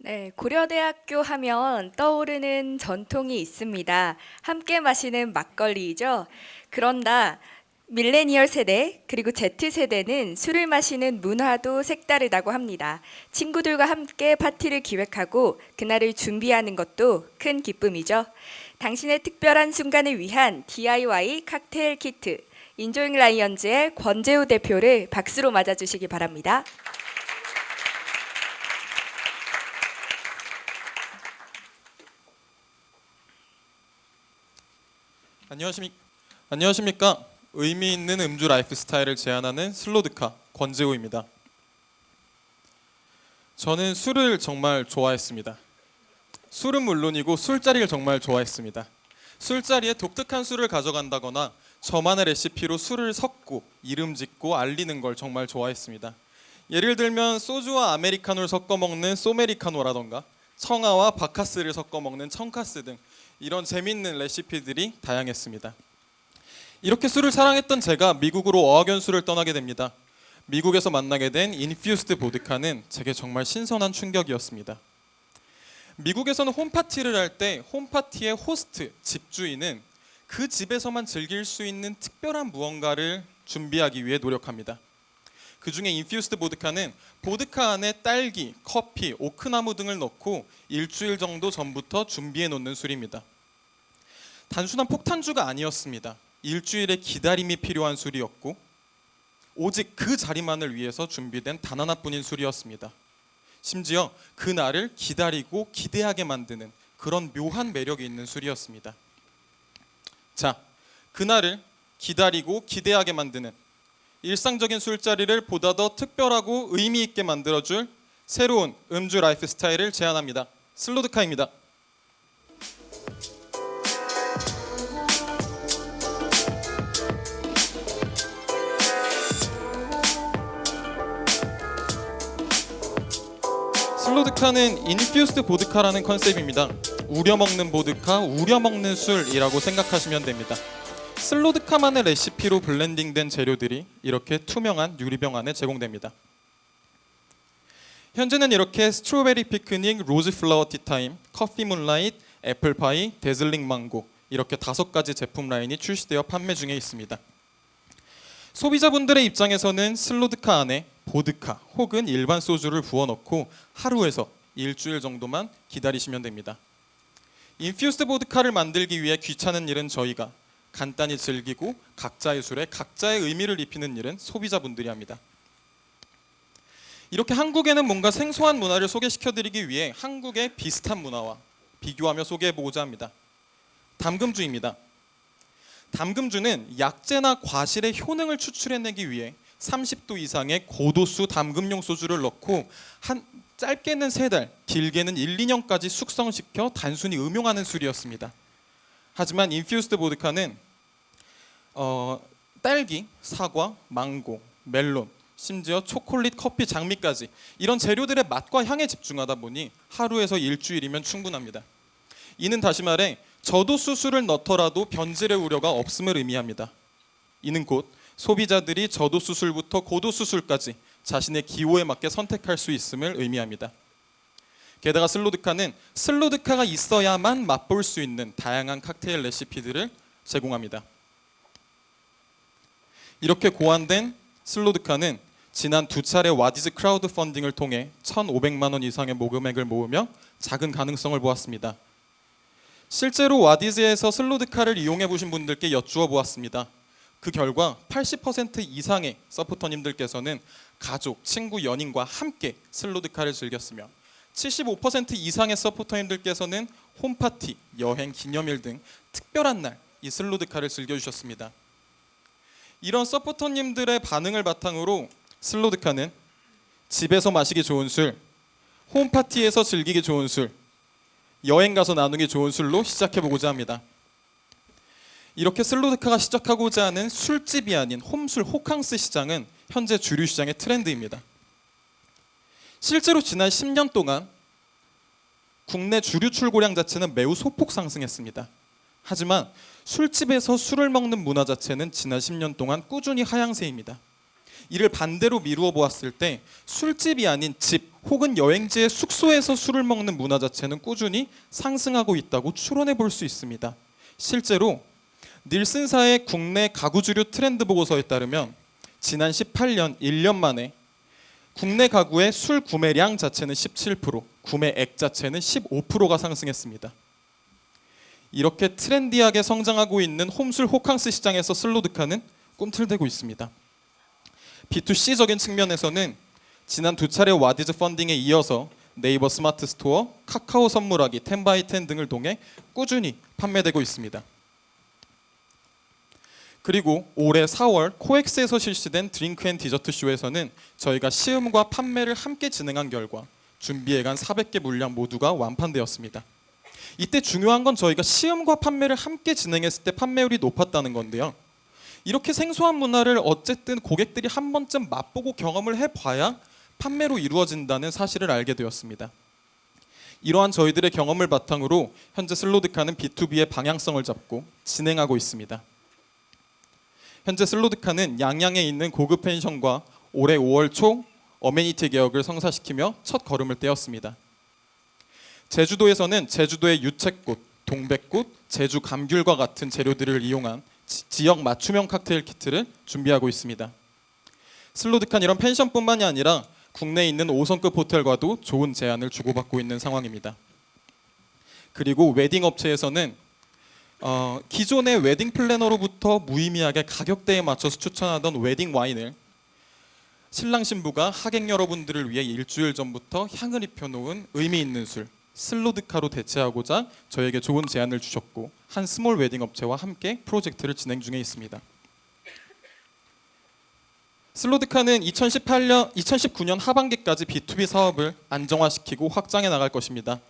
네, 고려대학교 하면 떠오르는 전통이 있습니다. 함께 마시는 막걸리이죠. 그런다 밀레니얼 세대 그리고 Z세대는 술을 마시는 문화도 색다르다고 합니다. 친구들과 함께 파티를 기획하고 그날을 준비하는 것도 큰 기쁨이죠. 당신의 특별한 순간을 위한 DIY 칵테일 키트 인조잉 라이언즈의 권재우 대표를 박수로 맞아주시기 바랍니다. 안녕하십니까. 의미 있는 음주 라이프 스타일을 제안하는 슬로드카 권재호입니다. 저는 술을 정말 좋아했습니다. 술은 물론이고 술자리를 정말 좋아했습니다. 술자리에 독특한 술을 가져간다거나 저만의 레시피로 술을 섞고 이름 짓고 알리는 걸 정말 좋아했습니다. 예를 들면 소주와 아메리카노를 섞어 먹는 소메리카노라던가 청아와 바카스를 섞어 먹는 청카스 등 이런 재밌는 레시피들이 다양했습니다. 이렇게 술을 사랑했던 제가 미국으로 어학연수를 떠나게 됩니다. 미국에서 만나게 된 인퓨스드 보드카는 제게 정말 신선한 충격이었습니다. 미국에서는 홈파티를 할 때 홈파티의 호스트, 집주인은 그 집에서만 즐길 수 있는 특별한 무언가를 준비하기 위해 노력합니다. 그 중에 인퓨스드 보드카는 보드카 안에 딸기, 커피, 오크나무 등을 넣고 일주일 정도 전부터 준비해 놓는 술입니다. 단순한 폭탄주가 아니었습니다. 일주일의 기다림이 필요한 술이었고 오직 그 자리만을 위해서 준비된 단 하나뿐인 술이었습니다. 심지어 그날을 기다리고 기대하게 만드는 그런 묘한 매력이 있는 술이었습니다. 자, 그날을 기다리고 기대하게 만드는 일상적인 술자리를 보다 더 특별하고 의미 있게 만들어줄 새로운 음주 라이프 스타일을 제안합니다. 슬로드카입니다. 슬로드카는 인퓨스드 보드카라는 컨셉입니다. 우려먹는 보드카, 우려먹는 술이라고 생각하시면 됩니다. 슬로드카만의 레시피로 블렌딩된 재료들이 이렇게 투명한 유리병 안에 제공됩니다. 현재는 이렇게 스트로베리 피크닉, 로즈 플라워 티타임, 커피 문라이트, 애플파이, 데즐링 망고 이렇게 5가지 제품 라인이 출시되어 판매 중에 있습니다. 소비자분들의 입장에서는 슬로드카 안에 보드카 혹은 일반 소주를 부어넣고 하루에서 일주일 정도만 기다리시면 됩니다. 인퓨스드 보드카를 만들기 위해 귀찮은 일은 저희가, 간단히 즐기고 각자의 술에 각자의 의미를 입히는 일은 소비자분들이 합니다. 이렇게 한국에는 뭔가 생소한 문화를 소개시켜드리기 위해 한국의 비슷한 문화와 비교하며 소개해보고자 합니다. 담금주입니다. 담금주는 약재나 과실의 효능을 추출해내기 위해 30도 이상의 고도수 담금용 소주를 넣고 짧게는 3달, 길게는 1, 2년까지 숙성시켜 단순히 음용하는 술이었습니다. 하지만 인퓨스드 보드카는 딸기, 사과, 망고, 멜론, 심지어 초콜릿, 커피, 장미까지 이런 재료들의 맛과 향에 집중하다 보니 하루에서 일주일이면 충분합니다. 이는 다시 말해 저도수 술을 넣더라도 변질의 우려가 없음을 의미합니다. 이는 곧 소비자들이 저도수 술부터 고도수 술까지 자신의 기호에 맞게 선택할 수 있음을 의미합니다. 게다가 슬로드카는 슬로드카가 있어야만 맛볼 수 있는 다양한 칵테일 레시피들을 제공합니다. 이렇게 고안된 슬로드카는 지난 2차례 와디즈 크라우드 펀딩을 통해 1,500만 원 이상의 모금액을 모으며 작은 가능성을 보았습니다. 실제로 와디즈에서 슬로드카를 이용해 보신 분들께 여쭈어 보았습니다. 그 결과 80% 이상의 서포터님들께서는 가족, 친구, 연인과 함께 슬로드카를 즐겼으며 75% 이상의 서포터님들께서는 홈파티, 여행, 기념일 등 특별한 날 이 슬로드카를 즐겨주셨습니다. 이런 서포터님들의 반응을 바탕으로 슬로드카는 집에서 마시기 좋은 술, 홈파티에서 즐기기 좋은 술, 여행 가서 나누기 좋은 술로 시작해보고자 합니다. 이렇게 슬로드카가 시작하고자 하는 술집이 아닌 홈술 호캉스 시장은 현재 주류 시장의 트렌드입니다. 실제로 지난 10년 동안 국내 주류 출고량 자체는 매우 소폭 상승했습니다. 하지만 술집에서 술을 먹는 문화 자체는 지난 10년 동안 꾸준히 하향세입니다. 이를 반대로 미루어 보았을 때 술집이 아닌 집 혹은 여행지의 숙소에서 술을 먹는 문화 자체는 꾸준히 상승하고 있다고 추론해 볼 수 있습니다. 실제로 닐슨사의 국내 가구 주류 트렌드 보고서에 따르면 지난 18년 1년 만에 국내 가구의 술 구매량 자체는 17%, 구매액 자체는 15%가 상승했습니다. 이렇게 트렌디하게 성장하고 있는 홈술 호캉스 시장에서 슬로드카는 꿈틀대고 있습니다. B2C적인 측면에서는 지난 두 차례 와디즈 펀딩에 이어서 네이버 스마트 스토어, 카카오 선물하기, 10x10 등을 통해 꾸준히 판매되고 있습니다. 그리고 올해 4월 코엑스에서 실시된 드링크 앤 디저트 쇼에서는 저희가 시음과 판매를 함께 진행한 결과 준비해간 400개 물량 모두가 완판되었습니다. 이때 중요한 건 저희가 시음과 판매를 함께 진행했을 때 판매율이 높았다는 건데요. 이렇게 생소한 문화를 어쨌든 고객들이 한 번쯤 맛보고 경험을 해봐야 판매로 이루어진다는 사실을 알게 되었습니다. 이러한 저희들의 경험을 바탕으로 현재 슬로드카는 B2B의 방향성을 잡고 진행하고 있습니다. 현재 슬로드카는 양양에 있는 고급 펜션과 올해 5월 초 어메니티 개혁을 성사시키며 첫 걸음을 떼었습니다. 제주도에서는 제주도의 유채꽃, 동백꽃, 제주 감귤과 같은 재료들을 이용한 지역 맞춤형 칵테일 키트를 준비하고 있습니다. 슬로드카는 이런 펜션뿐만이 아니라 국내에 있는 5성급 호텔과도 좋은 제안을 주고받고 있는 상황입니다. 그리고 웨딩 업체에서는 기존의 웨딩 플래너로부터 무의미하게 가격대에 맞춰서 추천하던 웨딩 와인을 신랑 신부가 하객 여러분들을 위해 일주일 전부터 향을 입혀놓은 의미 있는 술 슬로드카로 대체하고자 저에게 좋은 제안을 주셨고 한 스몰 웨딩 업체와 함께 프로젝트를 진행 중에 있습니다. 슬로드카는 2019년 하반기까지 B2B 사업을 안정화시키고 확장해 나갈 것입니다.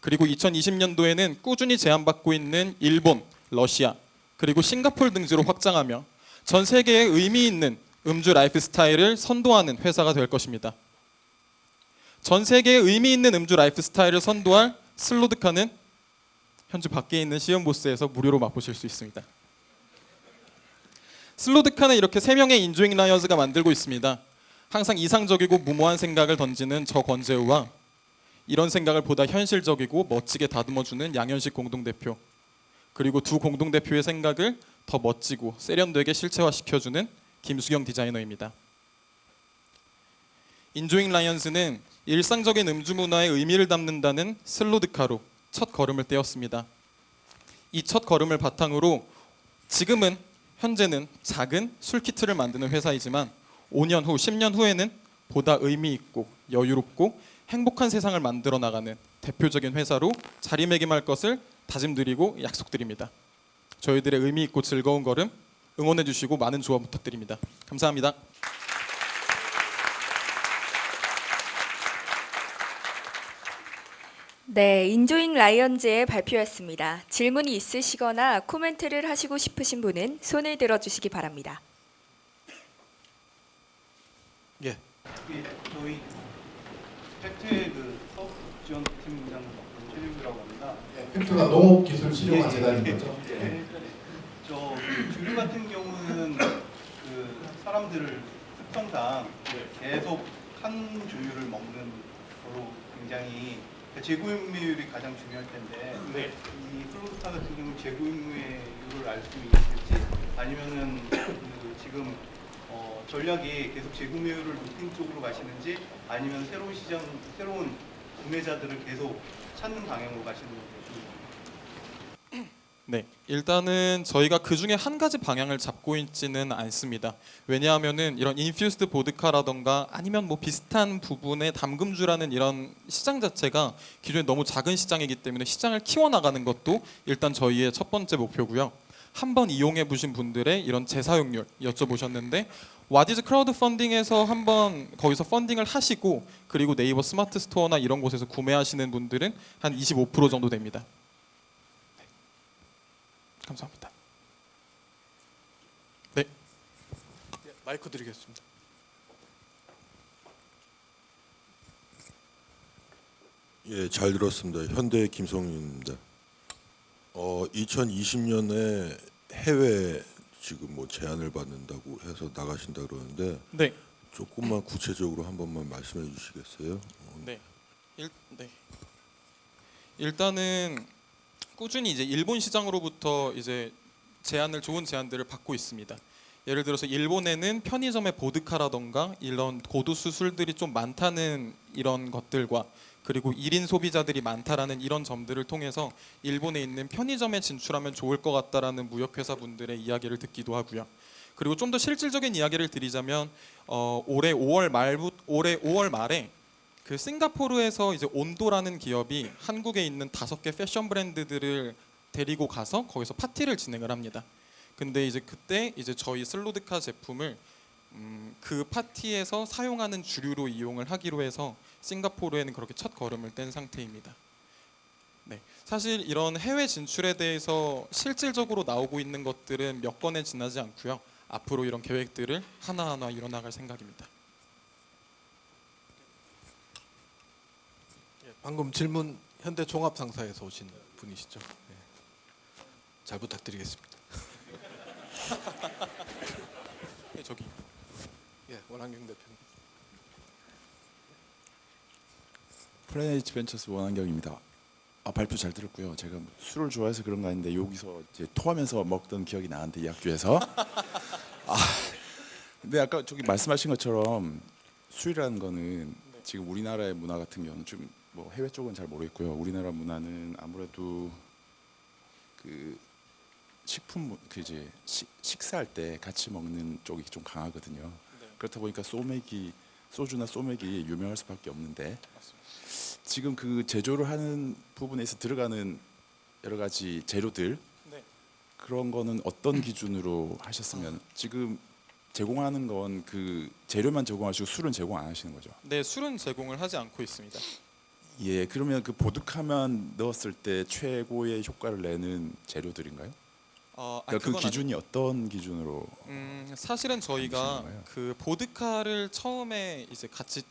그리고 2020년도에는 꾸준히 제안받고 있는 일본, 러시아, 그리고 싱가포르 등지로 확장하며 전 세계에 의미 있는 음주 라이프 스타일을 선도하는 회사가 될 것입니다. 전 세계에 의미 있는 음주 라이프 스타일을 선도할 슬로드카는 현재 밖에 있는 시음보스에서 무료로 맛보실 수 있습니다. 슬로드카는 이렇게 3명의 인조잉 라이언즈가 만들고 있습니다. 항상 이상적이고 무모한 생각을 던지는 저 권재우와 이런 생각을 보다 현실적이고 멋지게 다듬어주는 양현식 공동대표, 그리고 두 공동대표의 생각을 더 멋지고 세련되게 실체화시켜주는 김수경 디자이너입니다. 인조잉 라이언즈는 일상적인 음주 문화의 의미를 담는다는 슬로드카로 첫 걸음을 떼었습니다. 이 첫 걸음을 바탕으로 지금은 현재는 작은 술키트를 만드는 회사이지만 5년 후, 10년 후에는 보다 의미 있고 여유롭고 행복한 세상을 만들어 나가는 대표적인 회사로 자리매김할 것을 다짐드리고 약속드립니다. 저희들의 의미 있고 즐거운 걸음 응원해 주시고 많은 조언 부탁드립니다. 감사합니다. 네, 인조잉 라이언즈의 발표였습니다. 질문이 있으시거나 코멘트를 하시고 싶으신 분은 손을 들어주시기 바랍니다. 예. 저희 팩트의 사업 지원팀장 최민규라고 합니다. 팩트가 농업기술실용화재단인 거죠? 예. 주류 같은 경우는 사람들을 특성상 계속 한 종류를 먹는 거로 굉장히 재구매율이 가장 중요할 텐데 이 슬로드카 같은 경우 재구매율을 알 수 있을지 아니면은 지금 전략이 계속 재구매율을 높이는 쪽으로 가시는지 아니면 새로운 시장, 새로운 구매자들을 계속 찾는 방향으로 가시는 건지. 네, 일단은 저희가 그 중에 한 가지 방향을 잡고 있지는 않습니다. 왜냐하면은 이런 인퓨스드 보드카라던가 아니면 뭐 비슷한 부분의 담금주라는 이런 시장 자체가 기존에 너무 작은 시장이기 때문에 시장을 키워나가는 것도 일단 저희의 첫 번째 목표고요. 한번 이용해 보신 분들의 이런 재사용률 여쭤보셨는데 와디즈 크라우드 펀딩에서 한번 거기서 펀딩을 하시고 그리고 네이버 스마트 스토어나 이런 곳에서 구매하시는 분들은 한 25% 정도 됩니다. 감사합니다. 네. 마이크 드리겠습니다. 예, 잘 들었습니다. 현대 김성윤입니다. 2020년에 해외 지금 뭐 제안을 받는다고 해서 나가신다 그러는데 네. 조금만 구체적으로 한 번만 말씀해 주시겠어요? 네. 일단은 꾸준히 이제 일본 시장으로부터 이제 좋은 제안들을 받고 있습니다. 예를 들어서 일본에는 편의점의 보드카라던가 이런 고도수 술들이 좀 많다는 이런 것들과 그리고 1인 소비자들이 많다라는 이런 점들을 통해서 일본에 있는 편의점에 진출하면 좋을 것 같다라는 무역회사 분들의 이야기를 듣기도 하고요. 그리고 좀 더 실질적인 이야기를 드리자면 올해 5월 말에 그 싱가포르에서 이제 온도라는 기업이 한국에 있는 5개 패션 브랜드들을 데리고 가서 거기서 파티를 진행을 합니다. 근데 이제 그때 이제 저희 슬로드카 제품을 그 파티에서 사용하는 주류로 이용을 하기로 해서 싱가포르에는 그렇게 첫 걸음을 뗀 상태입니다. 네, 사실 이런 해외 진출에 대해서 실질적으로 나오고 있는 것들은 몇 건에 지나지 않고요. 앞으로 이런 계획들을 하나하나 이뤄나갈 생각입니다. 방금 질문 현대 종합상사에서 오신 분이시죠? 네. 잘 부탁드리겠습니다. 네, 저기. 예, 원한경 대표님. 플래닛 벤처스 원한경입니다. 발표 잘 들었고요. 제가 술을 좋아해서 그런 거 아닌데 여기서 이제 토하면서 먹던 기억이 나는데 이 학교에서. 근데 아까 저기 말씀하신 것처럼 술이라는 거는 지금 우리나라의 문화 같은 경우는 좀 뭐 해외 쪽은 잘 모르겠고요. 우리나라 문화는 아무래도 그 식품 그 이제 식사할 때 같이 먹는 쪽이 좀 강하거든요. 그렇다 보니까 소주나 소맥이 유명할 수밖에 없는데 지금 그 제조를 하는 부분에서 들어가는 여러 가지 재료들 그런 거는 어떤 기준으로 하셨으면 지금 제공하는 건 그 재료만 제공하시고 술은 제공 안 하시는 거죠? 네, 술은 제공을 하지 않고 있습니다. 예, 그러면 그 보드카만 넣었을 때 최고의 효과를 내는 재료들인가요? 그러니까 그 그건 기준이 어떤 기준으로? 사실은 저희가 만드시는 거예요? 그 보드카를 처음에 이제 같이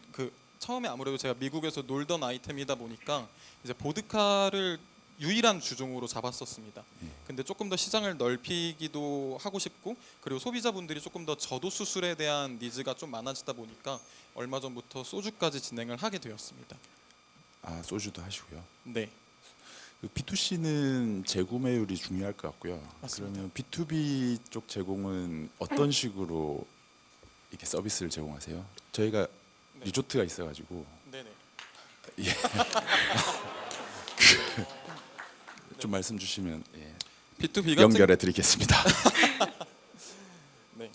처음에 아무래도 제가 미국에서 놀던 아이템이다 보니까 이제 보드카를 유일한 주종으로 잡았었습니다. 근데 조금 더 시장을 넓히기도 하고 싶고 그리고 소비자분들이 조금 더 저도 수술에 대한 니즈가 좀 많아지다 보니까 얼마 전부터 소주까지 진행을 하게 되었습니다. 소주도 하시고요. 네. 그 B2C는 재구매율이 중요할 것 같고요. 맞습니다. 그러면 B2B 쪽 제공은 어떤 식으로 이렇게 서비스를 제공하세요? 저희가 네. 리조트가 있어가지고 네네. 좀 말씀 주시면 B2B 같은 연결해 드리겠습니다. 네.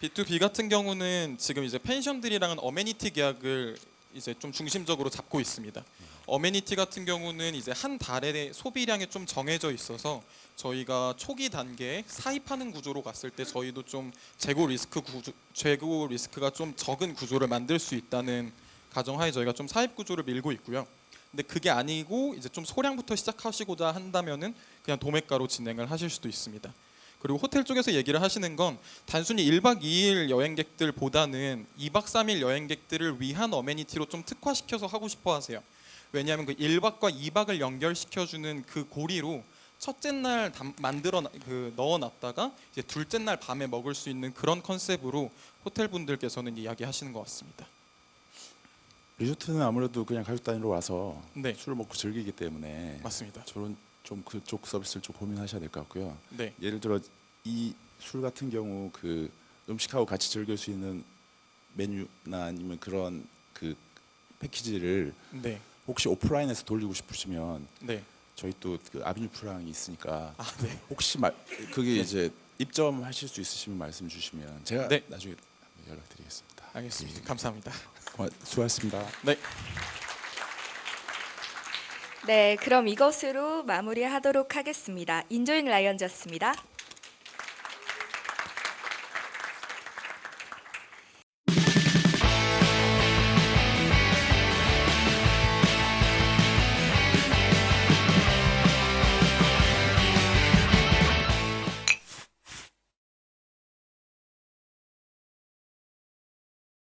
B2B 같은 경우는 지금 이제 펜션들이랑은 어메니티 계약을 이제 좀 중심적으로 잡고 있습니다. 어메니티 같은 경우는 이제 한 달의 소비량이 좀 정해져 있어서 저희가 초기 단계에 사입하는 구조로 갔을 때 저희도 좀 재고 리스크가 좀 적은 구조를 만들 수 있다는 가정하에 저희가 좀 사입 구조를 밀고 있고요. 근데 그게 아니고 이제 좀 소량부터 시작하시고자 한다면은 그냥 도매가로 진행을 하실 수도 있습니다. 그리고 호텔 쪽에서 얘기를 하시는 건 단순히 1박 2일 여행객들보다는 2박 3일 여행객들을 위한 어메니티로 좀 특화시켜서 하고 싶어 하세요. 왜냐하면 그 1박과 2박을 연결시켜주는 그 고리로 첫째 날 넣어놨다가 이제 둘째 날 밤에 먹을 수 있는 그런 컨셉으로 호텔 분들께서는 이야기하시는 것 같습니다. 리조트는 아무래도 그냥 가족 단위로 와서 네. 술을 먹고 즐기기 때문에 맞습니다. 저런 좀 그쪽 서비스를 좀 고민하셔야 될 것 같고요. 네. 예를 들어 이 술 같은 경우 그 음식하고 같이 즐길 수 있는 메뉴나 아니면 그런 그 패키지를 네. 혹시 오프라인에서 돌리고 싶으시면 네. 저희 또 그 아비뉴 프랑이 있으니까 네. 혹시 그게 이제 입점하실 수 있으시면 말씀 주시면 제가 네. 나중에 연락드리겠습니다. 알겠습니다. 감사합니다. 수고하셨습니다. 네. 네, 그럼 이것으로 마무리하도록 하겠습니다. 인조잉 라이언즈였습니다.